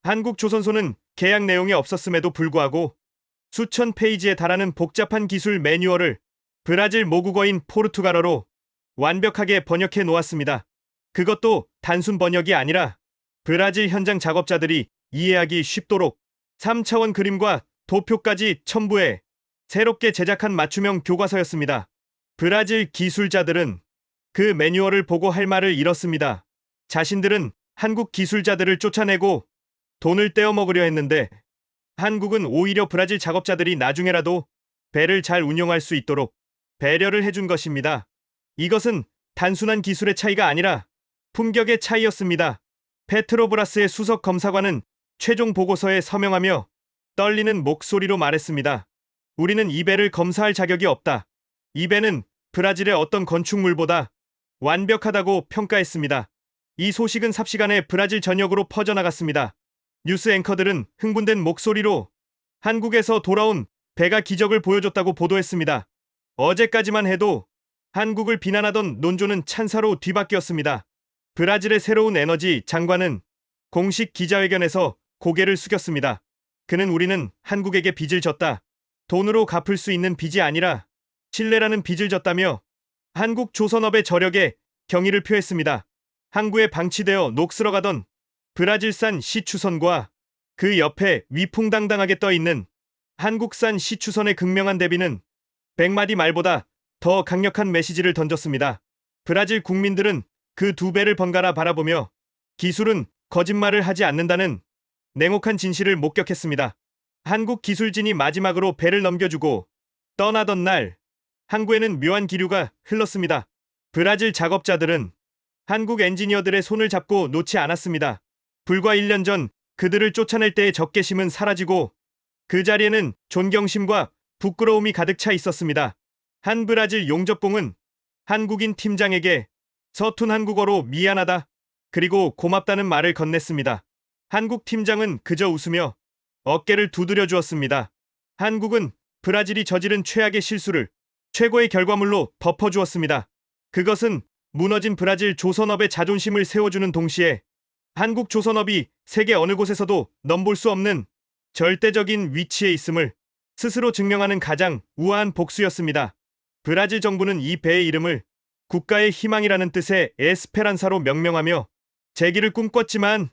한국조선소는 계약 내용이 없었음에도 불구하고 수천 페이지에 달하는 복잡한 기술 매뉴얼을 브라질 모국어인 포르투갈어로 완벽하게 번역해 놓았습니다. 그것도 단순 번역이 아니라 브라질 현장 작업자들이 이해하기 쉽도록 3차원 그림과 도표까지 첨부해 새롭게 제작한 맞춤형 교과서였습니다. 브라질 기술자들은 그 매뉴얼을 보고 할 말을 잃었습니다. 자신들은 한국 기술자들을 쫓아내고 돈을 떼어 먹으려 했는데 한국은 오히려 브라질 작업자들이 나중에라도 배를 잘 운영할 수 있도록 배려를 해준 것입니다. 이것은 단순한 기술의 차이가 아니라 품격의 차이였습니다. 페트로브라스의 수석 검사관은 최종 보고서에 서명하며 떨리는 목소리로 말했습니다. 우리는 이 배를 검사할 자격이 없다. 이 배는 브라질의 어떤 건축물보다 완벽하다고 평가했습니다. 이 소식은 삽시간에 브라질 전역으로 퍼져나갔습니다. 뉴스 앵커들은 흥분된 목소리로 한국에서 돌아온 배가 기적을 보여줬다고 보도했습니다. 어제까지만 해도 한국을 비난하던 논조는 찬사로 뒤바뀌었습니다. 브라질의 새로운 에너지 장관은 공식 기자회견에서 고개를 숙였습니다. 그는 우리는 한국에게 빚을 졌다. 돈으로 갚을 수 있는 빚이 아니라 신뢰라는 빚을 졌다며 한국 조선업의 저력에 경의를 표했습니다. 항구에 방치되어 녹슬어가던 브라질산 시추선과 그 옆에 위풍당당하게 떠있는 한국산 시추선의 극명한 대비는 100마디 말보다 더 강력한 메시지를 던졌습니다. 브라질 국민들은 그 두 배를 번갈아 바라보며 기술은 거짓말을 하지 않는다는 냉혹한 진실을 목격했습니다. 한국 기술진이 마지막으로 배를 넘겨주고 떠나던 날 항구에는 묘한 기류가 흘렀습니다. 브라질 작업자들은 한국 엔지니어들의 손을 잡고 놓지 않았습니다. 불과 1년 전 그들을 쫓아낼 때의 적개심은 사라지고 그 자리에는 존경심과 부끄러움이 가득 차 있었습니다. 한 브라질 용접공은 한국인 팀장에게 서툰 한국어로 미안하다 그리고 고맙다는 말을 건넸습니다. 한국 팀장은 그저 웃으며 어깨를 두드려 주었습니다. 한국은 브라질이 저지른 최악의 실수를 최고의 결과물로 덮어주었습니다. 그것은 무너진 브라질 조선업의 자존심을 세워주는 동시에 한국 조선업이 세계 어느 곳에서도 넘볼 수 없는 절대적인 위치에 있음을 스스로 증명하는 가장 우아한 복수였습니다. 브라질 정부는 이 배의 이름을 국가의 희망이라는 뜻의 에스페란사로 명명하며 재기를 꿈꿨지만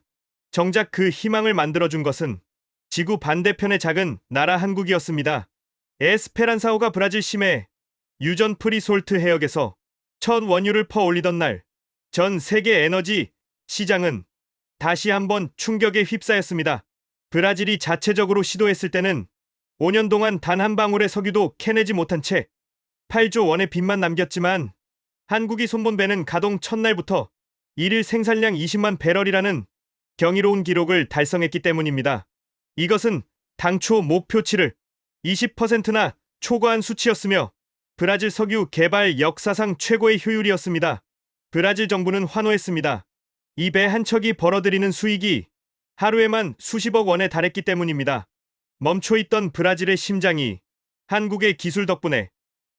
정작 그 희망을 만들어준 것은 지구 반대편의 작은 나라 한국이었습니다. 에스페란사호가 브라질 심해 유전 프리솔트 해역에서 첫 원유를 퍼올리던 날 전 세계 에너지 시장은 다시 한번 충격에 휩싸였습니다. 브라질이 자체적으로 시도했을 때는 5년 동안 단 한 방울의 석유도 캐내지 못한 채 8조 원의 빚만 남겼지만 한국이 손본 배는 가동 첫날부터 일일 생산량 20만 배럴이라는 경이로운 기록을 달성했기 때문입니다. 이것은 당초 목표치를 20%나 초과한 수치였으며 브라질 석유 개발 역사상 최고의 효율이었습니다. 브라질 정부는 환호했습니다. 이 배 한 척이 벌어들이는 수익이 하루에만 수십억 원에 달했기 때문입니다. 멈춰있던 브라질의 심장이 한국의 기술 덕분에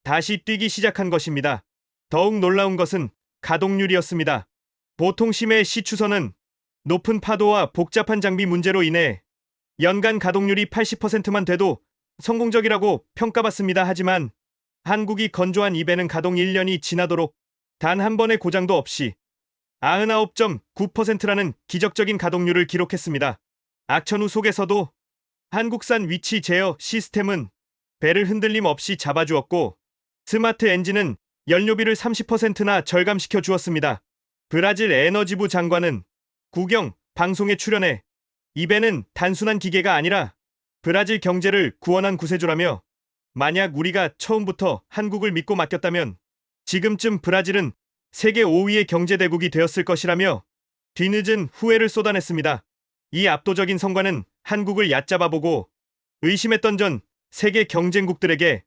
다시 뛰기 시작한 것입니다. 더욱 놀라운 것은 가동률이었습니다. 보통 심해 시추선은 높은 파도와 복잡한 장비 문제로 인해 연간 가동률이 80%만 돼도 성공적이라고 평가받습니다. 하지만 한국이 건조한 이 배는 가동 1년이 지나도록 단 한 번의 고장도 없이 99.9%라는 기적적인 가동률을 기록했습니다. 악천후 속에서도 한국산 위치 제어 시스템은 배를 흔들림 없이 잡아주었고 스마트 엔진은 연료비를 30%나 절감시켜 주었습니다. 브라질 에너지부 장관은 국영 방송에 출연해 이 배는 단순한 기계가 아니라 브라질 경제를 구원한 구세주라며 만약 우리가 처음부터 한국을 믿고 맡겼다면 지금쯤 브라질은 세계 5위의 경제대국이 되었을 것이라며 뒤늦은 후회를 쏟아냈습니다. 이 압도적인 성과는 한국을 얕잡아보고 의심했던 전 세계 경쟁국들에게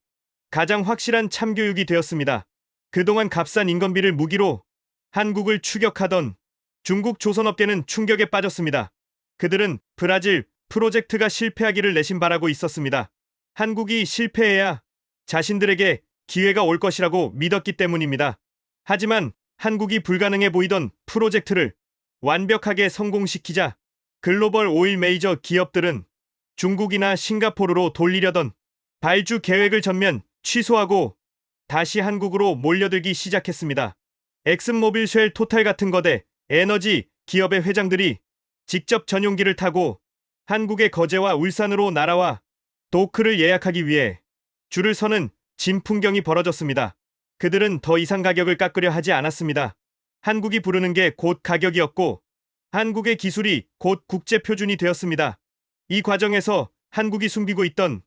가장 확실한 참교육이 되었습니다. 그동안 값싼 인건비를 무기로 한국을 추격하던 중국 조선업계는 충격에 빠졌습니다. 그들은 브라질 프로젝트가 실패하기를 내심 바라고 있었습니다. 한국이 실패해야 자신들에게 기회가 올 것이라고 믿었기 때문입니다. 하지만 한국이 불가능해 보이던 프로젝트를 완벽하게 성공시키자 글로벌 오일 메이저 기업들은 중국이나 싱가포르로 돌리려던 발주 계획을 전면 취소하고 다시 한국으로 몰려들기 시작했습니다. 엑슨모빌, 쉘, 토탈 같은 거대 에너지 기업의 회장들이 직접 전용기를 타고 한국의 거제와 울산으로 날아와 도크를 예약하기 위해 줄을 서는 진풍경이 벌어졌습니다. 그들은 더 이상 가격을 깎으려 하지 않았습니다. 한국이 부르는 게 곧 가격이었고 한국의 기술이 곧 국제 표준이 되었습니다. 이 과정에서 한국이 숨기고 있던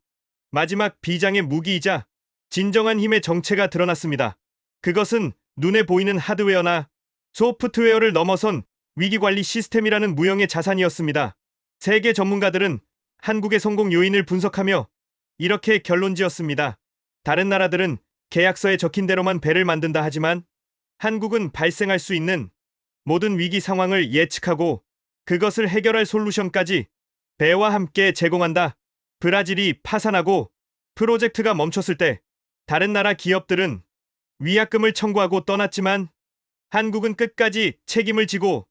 마지막 비장의 무기이자 진정한 힘의 정체가 드러났습니다. 그것은 눈에 보이는 하드웨어나 소프트웨어를 넘어선 위기관리 시스템이라는 무형의 자산이었습니다. 세계 전문가들은 한국의 성공 요인을 분석하며 이렇게 결론지었습니다. 다른 나라들은 계약서에 적힌 대로만 배를 만든다 하지만 한국은 발생할 수 있는 모든 위기 상황을 예측하고 그것을 해결할 솔루션까지 배와 함께 제공한다. 브라질이 파산하고 프로젝트가 멈췄을 때 다른 나라 기업들은 위약금을 청구하고 떠났지만 한국은 끝까지 책임을 지고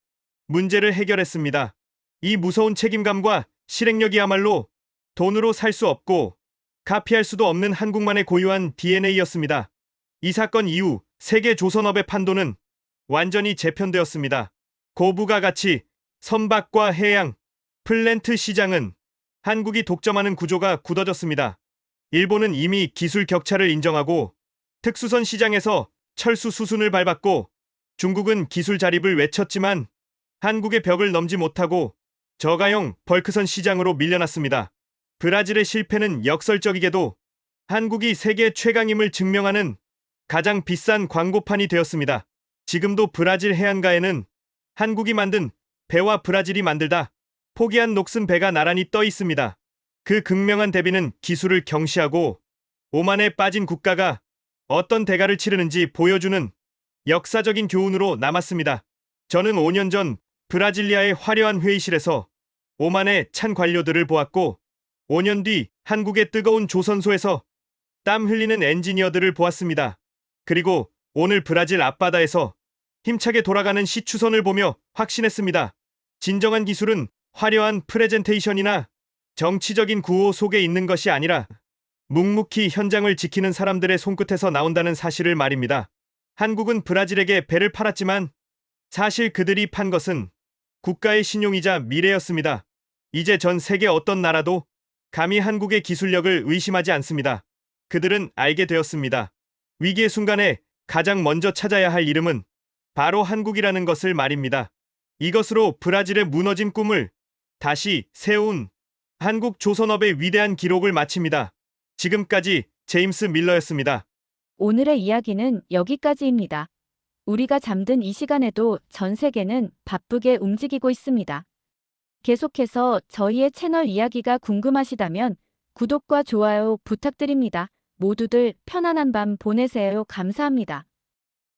문제를 해결했습니다. 이 무서운 책임감과 실행력이야말로 돈으로 살 수 없고 가피할 수도 없는 한국만의 고유한 DNA였습니다. 이 사건 이후 세계 조선업의 판도는 완전히 재편되었습니다. 고부가 가치, 선박과 해양, 플랜트 시장은 한국이 독점하는 구조가 굳어졌습니다. 일본은 이미 기술 격차를 인정하고 특수선 시장에서 철수 수순을 밟았고 중국은 기술 자립을 외쳤지만 한국의 벽을 넘지 못하고 저가형 벌크선 시장으로 밀려났습니다. 브라질의 실패는 역설적이게도 한국이 세계 최강임을 증명하는 가장 비싼 광고판이 되었습니다. 지금도 브라질 해안가에는 한국이 만든 배와 브라질이 만들다 포기한 녹슨 배가 나란히 떠 있습니다. 그 극명한 대비는 기술을 경시하고 오만에 빠진 국가가 어떤 대가를 치르는지 보여주는 역사적인 교훈으로 남았습니다. 저는 5년 전 브라질리아의 화려한 회의실에서 오만에 찬 관료들을 보았고 5년 뒤 한국의 뜨거운 조선소에서 땀 흘리는 엔지니어들을 보았습니다. 그리고 오늘 브라질 앞바다에서 힘차게 돌아가는 시추선을 보며 확신했습니다. 진정한 기술은 화려한 프레젠테이션이나 정치적인 구호 속에 있는 것이 아니라 묵묵히 현장을 지키는 사람들의 손끝에서 나온다는 사실을 말입니다. 한국은 브라질에게 배를 팔았지만 사실 그들이 판 것은 국가의 신용이자 미래였습니다. 이제 전 세계 어떤 나라도 감히 한국의 기술력을 의심하지 않습니다. 그들은 알게 되었습니다. 위기의 순간에 가장 먼저 찾아야 할 이름은 바로 한국이라는 것을 말입니다. 이것으로 브라질의 무너진 꿈을 다시 세운 한국 조선업의 위대한 기록을 마칩니다. 지금까지 제임스 밀러였습니다. 오늘의 이야기는 여기까지입니다. 우리가 잠든 이 시간에도 전 세계는 바쁘게 움직이고 있습니다. 계속해서 저희의 채널 이야기가 궁금하시다면 구독과 좋아요 부탁드립니다. 모두들 편안한 밤 보내세요. 감사합니다.